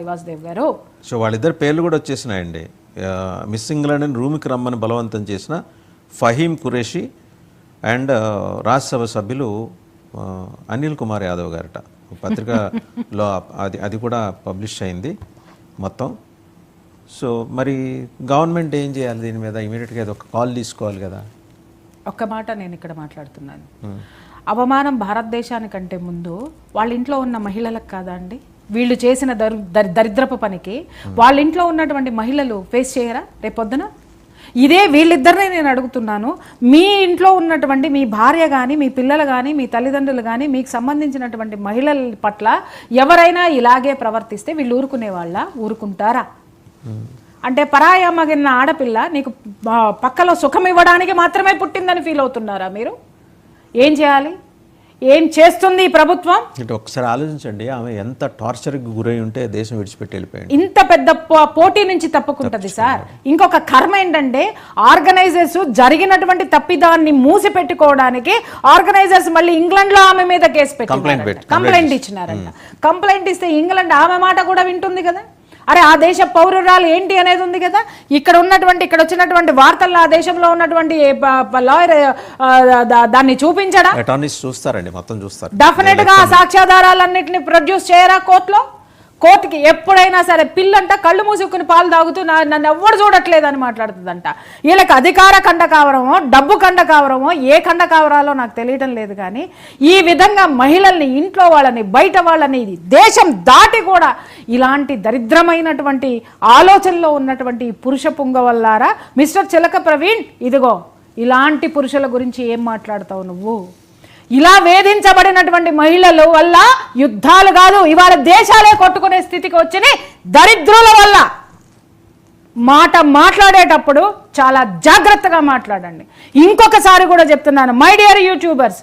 వాసుదేవ్ గారు. సో వాళ్ళిద్దరు పేర్లు కూడా వచ్చేసినాయండి. మిస్ ఇంగ్లాండ్ అని రూమ్కి రమ్మని బలవంతం చేసిన ఫహీమ్ ఖురేషి అండ్ రాజ్యసభ సభ్యులు అనిల్ కుమార్ యాదవ్ గారట. పత్రికలో అది కూడా పబ్లిష్ అయింది మొత్తం. సో మరి గవర్నమెంట్ ఏం చేయాలి దీని మీద? ఇమీడియట్గా అది ఒక కాల్ తీసుకోవాలి కదా. ఒక్క మాట నేను ఇక్కడ మాట్లాడుతున్నాను. అవమానం భారతదేశానికంటే ముందు వాళ్ళ ఇంట్లో ఉన్న మహిళలకు కాదా అండి? వీళ్ళు చేసిన దరిద్రపు పనికి వాళ్ళ ఇంట్లో ఉన్నటువంటి మహిళలు ఫేస్ చేయరా రేపొద్దున? ఇదే వీళ్ళిద్దరినే నేను అడుగుతున్నాను. మీ ఇంట్లో ఉన్నటువంటి మీ భార్య కానీ, మీ పిల్లలు కానీ, మీ తల్లిదండ్రులు కానీ, మీకు సంబంధించినటువంటి మహిళల పట్ల ఎవరైనా ఇలాగే ప్రవర్తిస్తే వీళ్ళు ఊరుకుంటారా? అంటే పరాయి అమ్మగిన ఆడపిల్ల నీకు పక్కలో సుఖం ఇవ్వడానికి మాత్రమే పుట్టిందని ఫీల్ అవుతున్నారా మీరు? ఏం చేయాలి? ఏం చేస్తుంది ఈ ప్రభుత్వం? అంటే ఒకసారి ఆలోచించండి, ఆమె ఎంత టార్చర్కి గురై ఉంటే దేశం విడిచిపెట్టి వెళ్ళిపోయింది. ఇంత పెద్ద పోటీ నుంచి తప్పుకుంటది సార్. ఇంకొక కర్మ ఏంటంటే ఆర్గనైజర్స్ జరిగినటువంటి తప్పిదాన్ని మూసి పెట్టుకోవడానికి ఆర్గనైజర్స్ మళ్ళీ ఇంగ్లాండ్ లో ఆమె మీద కేసు పెట్టి కంప్లైంట్ ఇచ్చినారంట. కంప్లైంట్ ఇస్తే ఇంగ్లాండ్ ఆమె మాట కూడా వింటుంది కదా. అరే ఆ దేశ పౌరురాలు ఏంటి అనేది ఉంది కదా. ఇక్కడ వచ్చినటువంటి వార్తల్లో ఆ దేశంలో ఉన్నటువంటి లాయర్ దాన్ని చూపించడా? అటార్నీస్ చూస్తారండి, మొత్తం చూస్తారు. డెఫినెట్ గా సాక్ష్యాధారాలన్నింటినీ ప్రొడ్యూస్ చేయరా కోర్టుకి ఎప్పుడైనా సరే. పిల్లంట కళ్ళు మూసుకుని పాలు తాగుతూ నన్ను ఎవ్వడు చూడట్లేదని మాట్లాడుతుందంట. వీళ్ళకి అధికార కండకావరమో డబ్బు కండకావరమో ఏ కండకావరాలో నాకు తెలియడం లేదు. కానీ ఈ విధంగా మహిళల్ని, ఇంట్లో వాళ్ళని, బయట వాళ్ళని, దేశం దాటి కూడా ఇలాంటి దరిద్రమైనటువంటి ఆలోచనలో ఉన్నటువంటి పురుష పుంగవల్లారా. మిస్టర్ చిలక ప్రవీణ్, ఇదిగో ఇలాంటి పురుషుల గురించి ఏం మాట్లాడతావు నువ్వు? ఇలా వేధించబడినటువంటి మహిళల వల్ల యుద్ధాలు కాదు, ఇవాళ దేశాలే కొట్టుకునే స్థితికి వచ్చిన దరిద్రుల వల్ల మాట్లాడేటప్పుడు చాలా జాగ్రత్తగా మాట్లాడండి. ఇంకొకసారి కూడా చెప్తున్నాను, మై డియర్ యూట్యూబర్స్,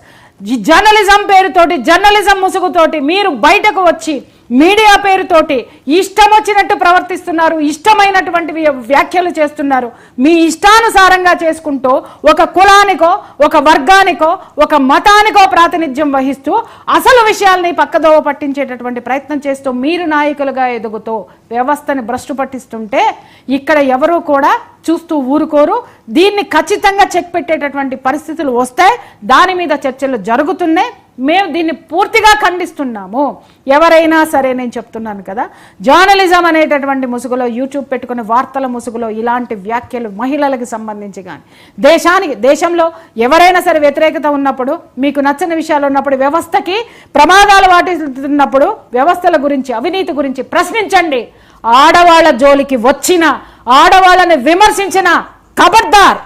జర్నలిజం పేరుతోటి, జర్నలిజం ముసుగుతోటి మీరు బయటకు వచ్చి మీడియా పేరుతోటి ఇష్టం వచ్చినట్టు ప్రవర్తిస్తున్నారు, ఇష్టమైనటువంటి వ్యాఖ్యలు చేస్తున్నారు. మీ ఇష్టానుసారంగా చేసుకుంటూ ఒక కులానికో, ఒక వర్గానికో, ఒక మతానికో ప్రాతినిధ్యం వహిస్తూ అసలు విషయాల్ని పక్కదోవ పట్టించేటటువంటి ప్రయత్నం చేస్తూ మీరు నాయకులుగా ఎదుగుతూ వ్యవస్థని భ్రష్టు పట్టిస్తుంటే ఇక్కడ ఎవరూ కూడా చూస్తూ ఊరుకోరు. దీన్ని ఖచ్చితంగా చెక్ పెట్టేటటువంటి పరిస్థితులు వస్తాయి. దాని మీద చర్చలు జరుగుతున్నాయి. మేము దీన్ని పూర్తిగా ఖండిస్తున్నాము. ఎవరైనా సరే, నేను చెప్తున్నాను కదా, జర్నలిజం అనేటటువంటి ముసుగులో, యూట్యూబ్ పెట్టుకునే వార్తల ముసుగులో ఇలాంటి వ్యాఖ్యలు మహిళలకు సంబంధించి కానీ, దేశంలో ఎవరైనా సరే వ్యతిరేకత ఉన్నప్పుడు, మీకు నచ్చని విషయాలు ఉన్నప్పుడు, వ్యవస్థకి ప్రమాదాలు వాటిస్తున్నప్పుడు వ్యవస్థల గురించి, అవినీతి గురించి ప్రశ్నించండి. ఆడవాళ్ల జోలికి వచ్చిన, ఆడవాళ్ళని విమర్శించిన ఖబర్దార్.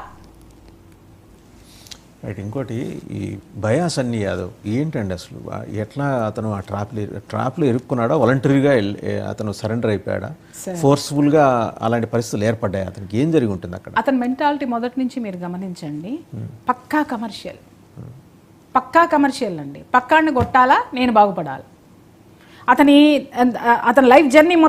రైట్. ఇంకోటి, ఈ బయాస్ అన్ని యాదవ్ ఏంటండి అసలు? ఎట్లా అతను ఆ ట్రాప్లో ఇరుక్కున్నాడా? వాలంటరీగా అతను సరెండర్ అయిపోయాడా? ఫోర్స్ఫుల్గా అలాంటి పరిస్థితులు ఏర్పడ్డాయి? అతనికి ఏం జరిగి ఉంటుంది అక్కడ? అతని మెంటాలిటీ మొదటి నుంచి మీరు గమనించండి, పక్కా కమర్షియల్ అండి. పక్కాన్ని కొట్టాలా, నేను బాగుపడాలి. అతని లైఫ్ జర్నీ మొత్తం